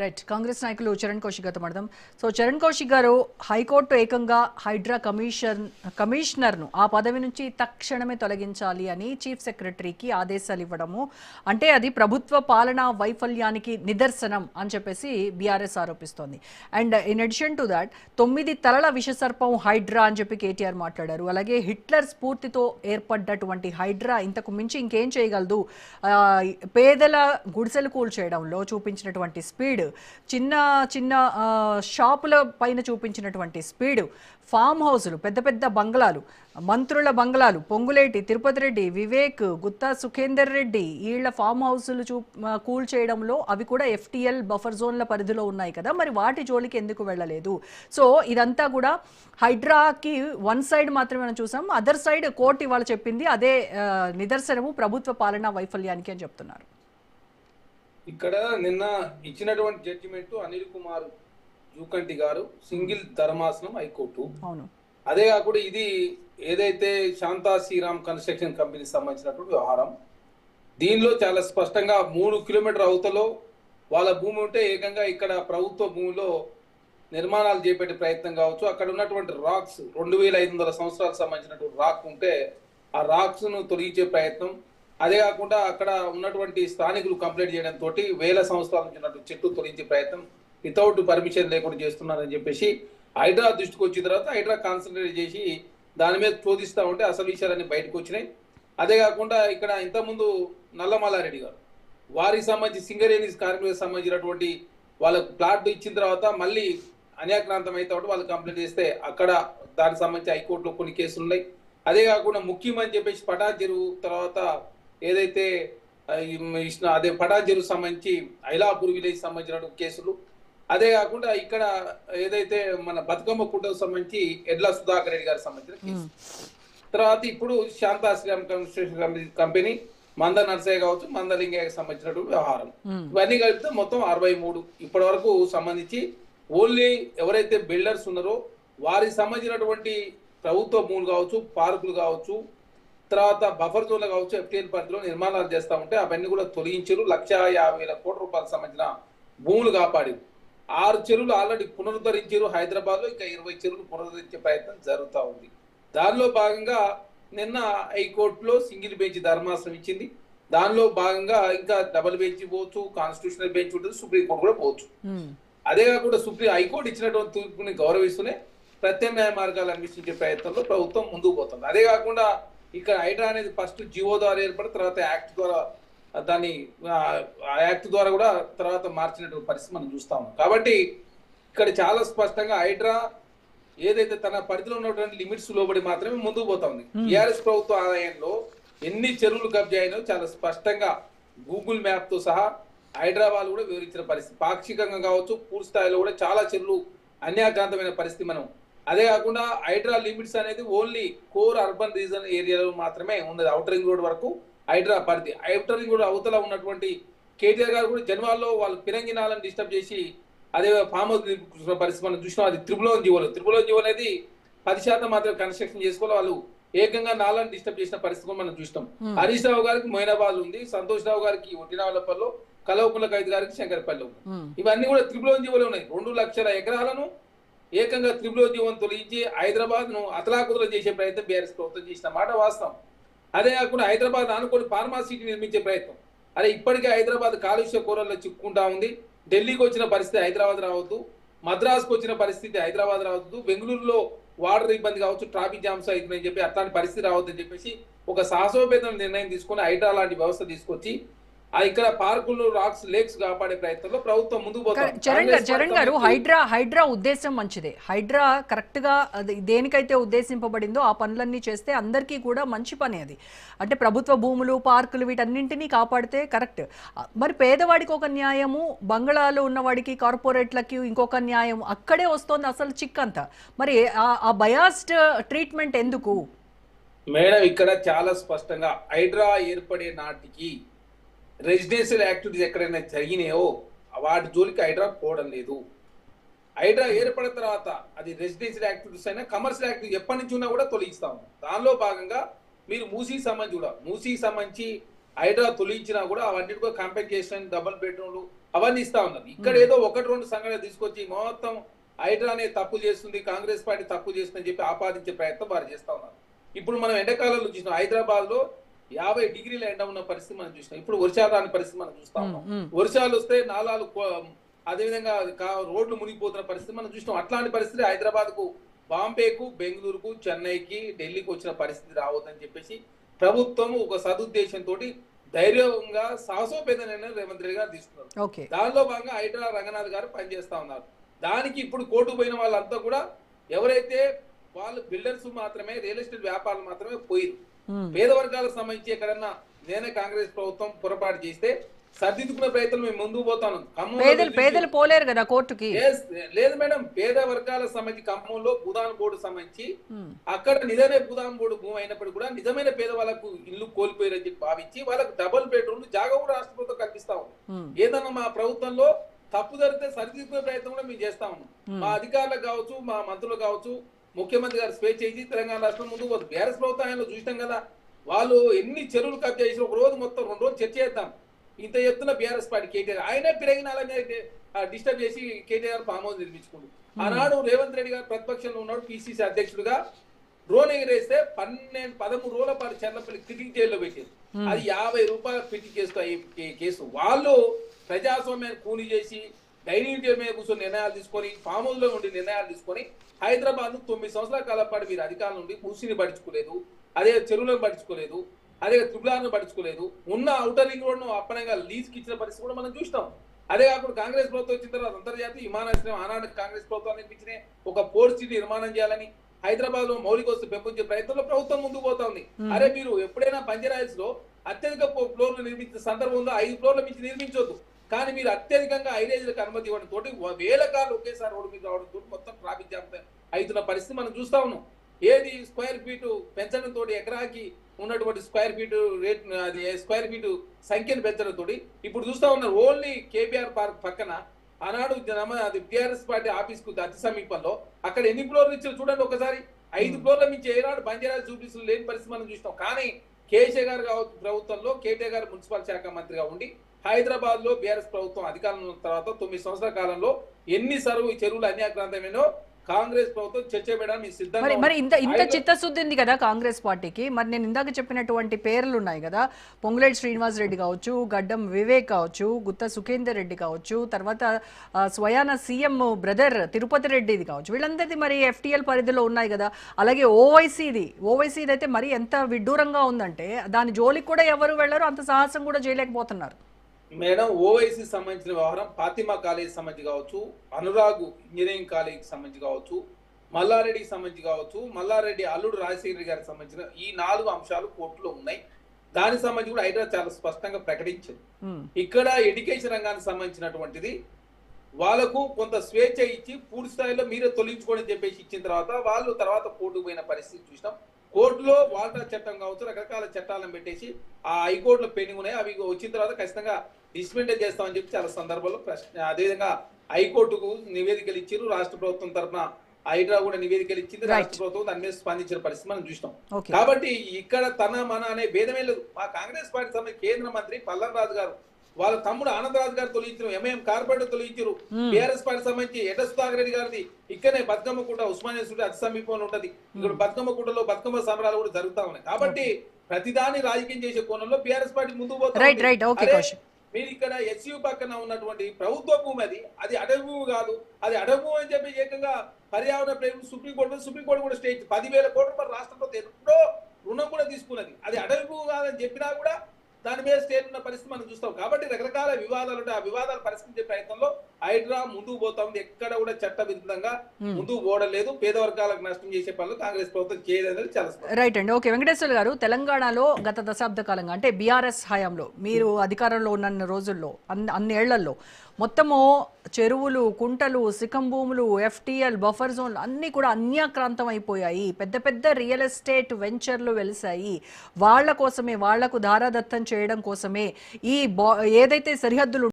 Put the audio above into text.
Right. Congress నాయకులు చరణ్ కౌశిక్ గారితో మాట్లాడదాం. సో చరణ్ కౌశిక్ గారు, హైకోర్టు ఏకంగా హైడ్రా కమిషనర్ను ఆ పదవి నుంచి తక్షణమే తొలగించాలి అని చీఫ్ సెక్రటరీకి ఆదేశాలు ఇవ్వడము, అంటే అది ప్రభుత్వ పాలనా వైఫల్యానికి నిదర్శనం అని చెప్పేసి బీఆర్ఎస్ ఆరోపిస్తోంది. And in addition to that 9 తలల విషసర్పం హైడ్రా అని చెప్పి కేటీఆర్ మాట్లాడారు. అలాగే హిట్లర్ స్ఫూర్తితో ఏర్పడ్డటువంటి హైడ్రా ఇంతకు మించి ఇంకేం చేయగలదు, పేదల గుడిసెలు కూల్చేయడంలో చూపించినటువంటి స్పీడ్, చిన్న చిన్న షాపుల పైన చూపించినటువంటి స్పీడు, ఫామ్ హౌసులు, పెద్ద పెద్ద బంగ్లాలు, మంత్రుల బంగ్లాలు, పొంగులేటి తిరుపతి రెడ్డి, వివేక్, గుత్తా సుఖేందర్ రెడ్డి వీళ్ళ ఫామ్ హౌసులు కూల్ చేయడంలో అవి కూడా FTL బఫర్ జోన్ల పరిధిలో ఉన్నాయి కదా, మరి వాటి జోలికి ఎందుకు వెళ్ళలేదు? సో ఇదంతా కూడా హైడ్రాకి వన్ సైడ్ మాత్రమే మనం చూసాం. అదర్ సైడ్ కోర్టు ఇవాళ చెప్పింది అదే నిదర్శనము ప్రభుత్వ పాలనా వైఫల్యానికి అని చెప్తున్నారు. ఇక్కడ నిన్న ఇచ్చినటువంటి జడ్జిమెంట్ అనిల్ కుమార్ జూకంటి గారు, సింగిల్ ధర్మాసనం హైకోర్టు. అదే కాకుండా ఇది ఏదైతే శాంతా శ్రీరామ్ కన్స్ట్రక్షన్ కంపెనీకి సంబంధించినటువంటి వ్యవహారం, దీనిలో చాలా స్పష్టంగా 3 కిలోమీటర్ అవతలో వాళ్ళ భూమి ఉంటే ఏకంగా ఇక్కడ ప్రభుత్వ భూమిలో నిర్మాణాలు చేపట్టే ప్రయత్నం కావచ్చు. అక్కడ ఉన్నటువంటి రాక్స్ 2500 సంవత్సరాలకు సంబంధించినటువంటి రాక్ ఉంటే ఆ రాక్స్ ను తొలగించే ప్రయత్నం, అదే కాకుండా అక్కడ ఉన్నటువంటి స్థానికులు కంప్లైంట్ చేయడంతో వేల సంవత్సరాల నుంచి ఉన్నటువంటి చెట్టు తొలగించే ప్రయత్నం వితౌట్ పర్మిషన్ లేకుండా చేస్తున్నారని చెప్పేసి హైడ్రా దృష్టికి వచ్చిన తర్వాత హైడ్రా కాన్సన్ట్రేట్ చేసి దాని మీద శోధిస్తూ ఉంటే అసలు విషయాలన్నీ బయటకు వచ్చినాయి. అదే కాకుండా ఇక్కడ ఇంతకుముందు నల్లమల్లారెడ్డి గారు, వారికి సంబంధించి సింగరేణి కార్మికులకు సంబంధించినటువంటి వాళ్ళకు ప్లాట్ ఇచ్చిన తర్వాత మళ్ళీ అన్యాక్రాంతం అయితే వాళ్ళు కంప్లైంట్ చేస్తే అక్కడ దానికి సంబంధించి హైకోర్టులో కొన్ని కేసులు ఉన్నాయి. అదే కాకుండా ముఖ్యమని చెప్పేసి పటాన్ చెరువు తర్వాత ఏదైతే అదే పటాన్ చెరువు సంబంధించి ఐలాపూర్ విలేజ్ సంబంధించిన కేసులు, అదే కాకుండా ఇక్కడ ఏదైతే మన బతుకమ్మ కుంటకు సంబంధించి ఎడ్ల సుధాకర్ రెడ్డి గారికి సంబంధించిన కేసు, తర్వాత ఇప్పుడు శాంతా శ్రీరామ్ కన్స్ట్రక్షన్ కంపెనీ మంద నర్సయ్య కావచ్చు, మందలింగయ్యకి సంబంధించినటువంటి వ్యవహారం, ఇవన్నీ కలిపితే మొత్తం 63 ఇప్పటి వరకు సంబంధించి ఓన్లీ ఎవరైతే బిల్డర్స్ ఉన్నారో వారికి సంబంధించినటువంటి ప్రభుత్వ భూములు కావచ్చు, పార్కులు కావచ్చు, తర్వాత బఫర్ జోన్లు కావచ్చు, FTL పరిధిలో నిర్మాణాలు చేస్తూ ఉంటే అవన్నీ కూడా తొలగించారు. 1,50,000 కోట్ల రూపాయలకు సంబంధించిన భూములు కాపాడారు. 6 చెరువులు ఆల్రెడీ పునరుద్ధరించారు హైదరాబాద్ లో, ఇంకా 20 చెరువులు పునరుద్ధరించే ప్రయత్నం జరుగుతూ ఉంది. దానిలో భాగంగా నిన్న హైకోర్టులో సింగిల్ బెంచ్ ధర్మాసనం ఇచ్చింది. దానిలో భాగంగా ఇంకా డబుల్ బెంచ్ పోవచ్చు, కాన్స్టిట్యూషనల్ బెంచ్ ఉంటుంది, సుప్రీంకోర్టు కూడా పోవచ్చు. అదే కాకుండా హైకోర్టు ఇచ్చినటువంటి తీర్పుని గౌరవిస్తూనే ప్రత్యామ్నాయ మార్గాలు అన్వేషించే ప్రయత్నంలో ప్రభుత్వం ముందుకు పోతుంది. అదే కాకుండా ఇక్కడ హైడ్రా అనేది ఫస్ట్ జియో ద్వారా ఏర్పడి తర్వాత యాక్ట్ ద్వారా దాన్ని యాక్ట్ ద్వారా కూడా తర్వాత మార్చినటువంటి పరిస్థితి మనం చూస్తాము. కాబట్టి ఇక్కడ చాలా స్పష్టంగా హైడ్రా ఏదైతే తన పరిధిలో ఉన్నటువంటి లిమిట్స్ లోబడి మాత్రమే ముందుకు పోతుంది. టీఆర్ఎస్ ప్రభుత్వ ఆదాయంలో ఎన్ని చెరువులు కబ్జా అయినో చాలా స్పష్టంగా గూగుల్ మ్యాప్ తో సహా హైదరాబాద్ కూడా వివరించిన పరిస్థితి, పాక్షికంగా కావచ్చు పూర్తి స్థాయిలో కూడా చాలా చెరువులు అన్యాక్రాంతమైన పరిస్థితి మనం. అదే కాకుండా హైడ్రా లిమిట్స్ అనేది ఓన్లీ కోర్ అర్బన్ రీజన్ ఏరియాలో మాత్రమే ఉన్నది. అవుటర్ రింగ్ రోడ్ వరకు హైడ్రా పరిధి. అవుటర్ రింగ్ రోడ్ అవతల ఉన్నటువంటి కేటీఆర్ గారు కూడా జన్వాల్లో వాళ్ళు పిరంగినాలను డిస్టర్బ్ చేసి అదే ఫామ్ హౌస్ పరిస్థితి మనం చూసినాం. అది త్రిపులోన్ జీవో అనేది 10% మాత్రమే కన్స్ట్రక్షన్ చేసుకోవాలి, వాళ్ళు ఏకంగా నాలను డిస్టర్బ్ చేసిన పరిస్థితి మనం చూసినాం. హరీష్ రావు గారికి మొయినాబాద్ ఉంది, సంతోష్ రావు గారికి ఒట్టినావలపల్లిలో, కలవకుల ఖైద్ గారికి శంకరపల్లి ఉంది. ఇవన్నీ కూడా త్రిపులోన్ జీవోలు ఉన్నాయి. 2 లక్షల ఎకరాలను ఏకంగా త్రిపులోన్ జీవోను తొలగించి హైదరాబాద్ ను అతలాకుతలం చేసే ప్రయత్నం బీఆర్ఎస్ ప్రభుత్వం చేసిన మాట వాస్తవం. అదే కాకుండా హైదరాబాద్ అనుకోని ఫార్మాసిటీ నిర్మించే ప్రయత్నం, అదే ఇప్పటికే హైదరాబాద్ కాలుష్య కూరల్లో చిక్కుకుంటా ఉంది. ఢిల్లీకి వచ్చిన పరిస్థితి హైదరాబాద్ రావద్దు, మద్రాసుకు వచ్చిన పరిస్థితి హైదరాబాద్ రావద్దు, బెంగళూరులో వాటర్ ఇబ్బంది కావచ్చు, ట్రాఫిక్ జామ్స్ అవుతుందని చెప్పి అట్లాంటి పరిస్థితి రావద్దని చెప్పేసి ఒక సాహసోపేత నిర్ణయం తీసుకుని హైడ్రా లాంటి వ్యవస్థ తీసుకొచ్చి ఇక్కడ పార్కులు, రాక్స్, లేక్స్ కాపాడే ప్రయత్నంలో ప్రభుత్వం ముందుకు పోతుంది. చరణ్ గారు, హైడ్రా ఉద్దేశం మంచిదే. హైడ్రా కరెక్ట్ గా దేనికైతే ఉద్దేశింపబడిందో ఆ పనులన్నీ చేస్తే అందరికీ కూడా మంచి పని అది. అంటే ప్రభుత్వ భూములు, పార్కులు వీటన్నింటినీ కాపాడితే కరెక్ట్. మరి పేదవాడికి ఒక న్యాయము, బంగ్లాలో ఉన్నవాడికి, కార్పొరేట్లకి ఇంకొక న్యాయం అక్కడే వస్తుంది అసలు చిక్కంతా. మరి ఆ బయాస్డ్ ట్రీట్మెంట్ ఎందుకు మేడం? ఇక్కడ చాలా స్పష్టంగా హైడ్రా ఏర్పడే నాటికి రెసిడెన్షియల్ యాక్టివిటీస్ ఎక్కడైనా జరిగినాయో వాటి జోలికి హైడ్రా పోవడం లేదు. హైడ్రా ఏర్పడిన తర్వాత అది రెసిడెన్షియల్ యాక్టివిటీస్ అయినా కమర్షియల్ యాక్టివిటీస్ ఎప్పటి నుంచి ఉన్నా కూడా తొలగిస్తా ఉన్నాం. దానిలో భాగంగా మీరు మూసీకి సంబంధించి హైడ్రా తొలగించినా కూడా అవన్నీ కూడా కాంపెన్సేషన్, డబుల్ బెడ్రూమ్లు అవన్నీ ఇస్తా ఉన్నారు. ఇక్కడ ఏదో 1-2 సంఘటనలు తీసుకొచ్చి మొత్తం హైడ్రానే తప్పు చేస్తుంది, కాంగ్రెస్ పార్టీ తప్పు చేస్తుందని చెప్పి ఆపాదించే ప్రయత్నం వారు చేస్తా ఉన్నారు. ఇప్పుడు మనం ఎండాకాలంలో చూసినాం, హైదరాబాద్ లో 50 డిగ్రీల ఎండ ఉన్న పరిస్థితి మనం చూసినాం. ఇప్పుడు వర్షాలు రాని పరిస్థితి మనం చూస్తా ఉన్నాం. వర్షాలు వస్తే నాలాలు అదేవిధంగా రోడ్లు మునిగిపోతున్న పరిస్థితి మనం చూసినాం. అట్లాంటి పరిస్థితి హైదరాబాద్ కు, బాంబేకు, బెంగళూరుకు, చెన్నైకి, ఢిల్లీకి వచ్చిన పరిస్థితి రావద్దని చెప్పేసి ప్రభుత్వం ఒక సదుద్దేశంతో ధైర్యంగా సాహసోపేత నిర్ణయం రేవంత్ రెడ్డి గారు తీసుకున్నారు. దానిలో భాగంగా హైడ్రా రంగనాథ్ గారు పనిచేస్తా ఉన్నారు. దానికి ఇప్పుడు కోర్టు పోయిన వాళ్ళంతా కూడా ఎవరైతే వాళ్ళు బిల్డర్స్ మాత్రమే, రియల్ ఎస్టేట్ వ్యాపారులు మాత్రమే పోయిరు. పేద వర్గాలకు సంబంధించి ఎక్కడన్నా నేనే కాంగ్రెస్ ప్రభుత్వం పొరపాటు చేస్తే సర్దిద్దుకునే ప్రయత్నం మేము ముందుకు పోతాను. పేదలు పోలేరు కదా కోర్టుకి. లేదు మేడం, పేద వర్గాలకు సంబంధించి ఖమ్మంలో భూదాన్ బోర్డు సంబంధించి అక్కడ నిజమే భూదాన్ బోర్డు భూమి అయినప్పుడు కూడా నిజమైన పేద వాళ్ళకు ఇల్లు కోల్పోయారని చెప్పి భావించి వాళ్ళకు డబుల్ బెడ్రూమ్ జాగా కూడా రాష్ట్ర ప్రభుత్వం కల్పిస్తా ఉంది. ఏదన్నా మా ప్రభుత్వంలో తప్పు జరిగితే సరిదిద్దుకునే ప్రయత్నం కూడా మేము చేస్తా ఉన్నాం. మా అధికారులకు కావచ్చు, మా మంత్రులు కావచ్చు, ముఖ్యమంత్రి గారు స్వేచ్ఛ ఇచ్చి తెలంగాణ రాష్ట్రం ముందుకు పోతుంది. బీఆర్ఎస్ ప్రభుత్వం ఆయనలో చూసినాం కదా, వాళ్ళు ఎన్ని చెరువులు కబ్జా చేసి ఒక రోజు మొత్తం 2 రోజులు చర్చ చేద్దాం. ఇంత ఎత్తున బీఆర్ఎస్ పార్టీ కేటీఆర్ ఆయనే పిరగినాలని డిస్టర్బ్ చేసి కేటీఆర్ ఫామ్ హౌస్ నిర్మించుకుండు. ఆనాడు రేవంత్ రెడ్డి గారు ప్రతిపక్షంలో ఉన్నాడు, పిసిసి అధ్యక్షుడుగా డ్రోన్ ఎగిరేస్తే 13 రోజుల పాటు చెర్లపల్లి క్రిటిక్ జైల్లో పెట్టారు. అది 50 రూపాయల పిటి కేసు. వాళ్ళు ప్రజాస్వామ్యాన్ని కూని చేసి డైనింగ్ టేబుల్ మీద కూర్చొని నిర్ణయాలు తీసుకొని, ఫామ్ హౌస్ లో ఉండి నిర్ణయాలు తీసుకొని హైదరాబాద్ 9 సంవత్సరాల కాలం పాటు మీరు అధికారం నుండి మూసిని పడుచుకోలేదు, అదే చెరువులను పడుచుకోలేదు, అదే త్రిపులాలను పడుచుకోలేదు, ఉన్న ఔటర్ రింగ్ రోడ్ ను అప్పనంగా లీజ్కి ఇచ్చిన పరిస్థితి కూడా మనం చూస్తాం. అదే కాకుండా కాంగ్రెస్ ప్రభుత్వం వచ్చిన తర్వాత అంతర్జాతీయ విమానాశ్రయం ఆనాడు కాంగ్రెస్ ప్రభుత్వం నిర్మించిన ఒక పోర్ట్ సిటీ నిర్మాణం చేయాలని హైదరాబాద్ లో మౌలిక వస్తువులు పెంపొందే ప్రయత్నంలో ప్రభుత్వం ముందుకు పోతా ఉంది. అరే మీరు ఎప్పుడైనా బంజారాహిల్స్ లో అత్యధిక ఫ్లోర్లు నిర్మించిన సందర్భం ఉందో 5 ఫ్లోర్ల మించి నిర్మించొద్దు. కానీ మీరు అత్యధికంగా హైరేజ్లకు అనుమతి ఇవ్వడం తోటి వేల కార్లు ఒకేసారి రోడ్డు మీద రావడం తోటి మొత్తం ట్రాఫిక్ జామ్ అవుతున్న పరిస్థితి మనం చూస్తా ఉన్నాం. ఏది స్క్వేర్ ఫీట్ పెంచడం తోటి ఎకరాకి ఉన్నటువంటి స్క్వేర్ ఫీట్ రేట్, అది స్క్వేర్ ఫీట్ సంఖ్యను పెంచడం తోటి ఇప్పుడు చూస్తా ఉన్నారు. ఓన్లీ కేబీఆర్ పార్క్ పక్కన ఆనాడు అది టిఆర్ఎస్ పార్టీ ఆఫీస్ కు అతి సమీపంలో అక్కడ ఎన్ని ఫ్లోర్లు ఇచ్చారు చూడండి ఒకసారి. 5 ఫ్లోర్ల మించి ఏనాడు బంజారా జూబ్లీస్లు లేని పరిస్థితి మనం చూస్తాం. కానీ కేసీఆర్ గారు కావచ్చు ప్రభుత్వంలో, కేటీఆర్ గారు మున్సిపల్ శాఖ మంత్రిగా ఉండి హైదరాబాద్ లో బీఆర్ఎస్ ప్రభుత్వం అధికారంలో తర్వాత 9 సంవత్సరాల కాలంలో ఎన్ని చెరువులు అన్యాక్రాంతమేనో కాంగ్రెస్ ప్రభుత్వం చర్చ పెట్టడానికి సిద్ధంగా. మరి ఇంత చిత్తశుద్ధి ఉంది కదా కాంగ్రెస్ పార్టీకి. మరి నేను ఇందాక చెప్పినటువంటి పేర్లు ఉన్నాయి కదా, పొంగులేటి శ్రీనివాస్ రెడ్డి కావచ్చు, గడ్డం వివేక్ కావచ్చు, గుత్తా సుఖేందర్ రెడ్డి కావచ్చు, తర్వాత స్వయాన సీఎం బ్రదర్ తిరుపతి రెడ్డిది కావచ్చు, వీళ్ళందరిది మరి ఎఫ్టీఎల్ పరిధిలో ఉన్నాయి కదా. అలాగే ఓవైసీది అయితే మరి ఎంత విడ్డూరంగా ఉందంటే దాని జోలికి కూడా ఎవరు వెళ్ళరు, అంత సాహసం కూడా చేయలేకపోతున్నారు. మేడం, ఓవైసీ సంబంధించిన వ్యవహారం ఫాతిమా కాలేజ్ సంబంధించి కావచ్చు, అనురాగ్ ఇంజనీరింగ్ కాలేజ్ సంబంధించి కావచ్చు, మల్లారెడ్డికి సంబంధించి కావచ్చు, మల్లారెడ్డి అల్లుడు రాజశేఖర్ గారికి సంబంధించిన ఈ 4 అంశాలు కోర్టులో ఉన్నాయి. దానికి సంబంధించి కూడా హైదరాబాద్ చాలా స్పష్టంగా ప్రకటించింది. ఇక్కడ ఎడ్యుకేషన్ రంగానికి సంబంధించినటువంటిది వాళ్ళకు కొంత స్వేచ్ఛ ఇచ్చి పూర్తి స్థాయిలో మీరే తొలగించుకోని చెప్పేసి ఇచ్చిన తర్వాత వాళ్ళు తర్వాత కోర్టుకు పోయిన పరిస్థితి చూసినాం. కోర్టులో వాల్టా చట్టం కావచ్చు, రకరకాల చట్టాలను పెట్టేసి ఆ హైకోర్టులో పెండింగ్ ఉన్నాయి. అవి వచ్చిన తర్వాత ఖచ్చితంగా డిస్మెంటల్ చేస్తామని చెప్పి చాలా సందర్భాల్లో అదేవిధంగా హైకోర్టుకు నివేదికలు ఇచ్చారు. రాష్ట్ర ప్రభుత్వం తరఫున హైడ్రా కూడా నివేదికలు ఇచ్చింది. రాష్ట్ర ప్రభుత్వం దాని మీద స్పందించిన పరిస్థితి మనం చూసినాం. కాబట్టి ఇక్కడ తన మన అనే భేదమే లేదు. మా కాంగ్రెస్ పార్టీ సంబంధించి కేంద్ర మంత్రి పల్లం రాజు గారు వాళ్ళ తమ్ముడు ఆనందరాజు గారు తొలగించారు, ఎంఐఎం కార్పొరేటర్ తొలగించారు. బీఆర్ఎస్ పార్టీ సంబంధించి ఎట సుధాకర్ రెడ్డి గారిది ఇక్కడనే బతుకమ్మ కుంట ఉస్మానియా యూనివర్సిటీ అతి సమీపంలో ఉంటది. ఇక్కడ బతుకమ్మ కుంటలో బతుకమ్మ సంబరాలు కూడా జరుగుతా ఉన్నాయి. కాబట్టి ప్రతిదాన్ని రాజకీయం చేసే కోణంలో బీఆర్ఎస్ పార్టీ ముందుకు పోతుంది. మీరు ఇక్కడ ఎస్యూ పక్కన ఉన్నటువంటి ప్రభుత్వ భూమి, అది అడవి భూమి కాదు, అది అడవి భూమి అని చెప్పి ఏకంగా పర్యావరణ ప్రేమ సుప్రీంకోర్టు కూడా స్టేట్ 10,000 కోట్ల రాష్ట్ర ప్రభుత్వం ఎప్పుడో రుణం కూడా తీసుకున్నది. అది అడవి భూమి కాదని చెప్పినా కూడా దాని మీద స్టేట్ ఉన్న పరిస్థితి మనం చూస్తాం. కాబట్టి రకరకాల వివాదాలు ఉంటాయి. ఆ వివాదాలు పరిష్కరించే ప్రయత్నంలో హైడ్రా ముందుకు పోతా ఉంది. ఎక్కడ కూడా చట్ట విరుద్ధంగా ముందుకు పోవడలేదు. పేద వర్గాలకు నష్టం చేసే పనులు కాంగ్రెస్ ప్రభుత్వం చేయలేదు. చాలా రైట్ అండి. ఓకే, వెంకటేశ్వర గారు, తెలంగాణలో గత దశాబ్ద కాలంగా అంటే బీఆర్ఎస్ హయాంలో మీరు అధికారంలో ఉన్న రోజుల్లో అన్ని ఏళ్లలో మొత్తము చెరువులు, కుంటలు, సికం భూములు, ఎఫ్టీఎల్, బఫర్ జోన్లు అన్నీ కూడా అన్యాక్రాంతం అయిపోయాయి. పెద్ద పెద్ద రియల్ ఎస్టేట్ వెంచర్లు వెలిసాయి. వాళ్లకు ధారాదత్తం చేయడం కోసమే ఈ ఏదైతే సరిహద్దులు